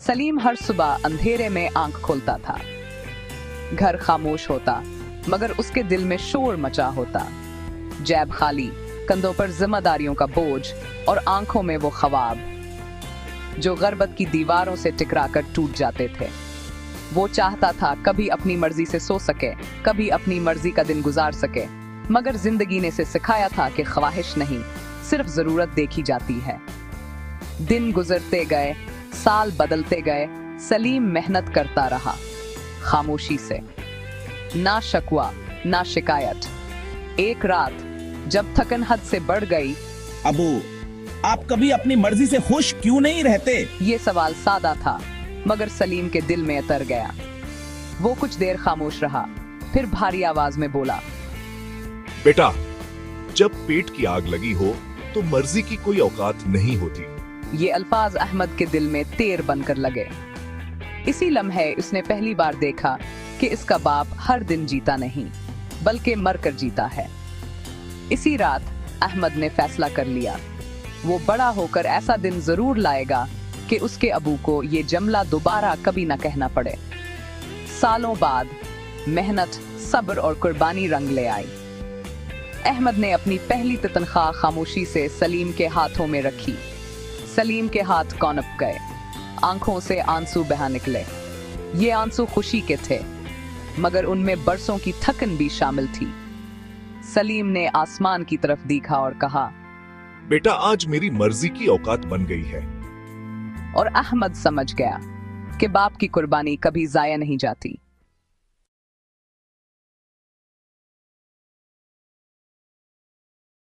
सलीम हर सुबह अंधेरे में आंख खोलता था। घर खामोश होता, मगर उसके दिल में शोर मचा होता। जैब खाली, कंधों पर जिम्मेदारियों का बोझ और आंखों में वो ख्वाब जो गुर्बत की दीवारों से टकराकर टूट जाते थे। वो चाहता था कभी अपनी मर्जी से सो सके, कभी अपनी मर्जी का दिन गुजार सके, मगर जिंदगी ने से सिखाया था कि ख्वाहिश नहीं, सिर्फ जरूरत देखी जाती है। दिन गुजरते गए, साल बदलते गए, सलीम मेहनत करता रहा, खामोशी से, ना शकवा ना शिकायत। एक रात जब थकन हद से बढ़ गई, अबू, आप कभी अपनी मर्जी से खुश क्यों नहीं रहते? ये सवाल सादा था, मगर सलीम के दिल में उतर गया। वो कुछ देर खामोश रहा, फिर भारी आवाज में बोला, बेटा, जब पेट की आग लगी हो तो मर्जी की कोई औकात नहीं होती। ये अल्फाज अहमद के दिल में तीर बनकर लगे। इसी लम्हे उसने पहली बार देखा कि इसका बाप हर दिन जीता नहीं, बल्कि मरकर जीता है। इसी रात अहमद ने फैसला कर लिया, वो बड़ा होकर ऐसा दिन जरूर लाएगा कि उसके अबू को ये जमला दोबारा कभी न कहना पड़े। सालों बाद मेहनत, सब्र और कुर्बानी रंग ले आई। अहमद ने अपनी पहली तनख्वाह खामोशी से सलीम के हाथों में रखी। सलीम के हाथ कौनप गए, आंखों से आंसू बहा निकले। ये आंसू खुशी के थे, मगर उनमें बरसों की थकन भी शामिल थी। सलीम ने आसमान की तरफ देखा और कहा, बेटा, आज मेरी मर्जी की औकात बन गई है। और अहमद समझ गया कि बाप की कुर्बानी कभी जाया नहीं जाती।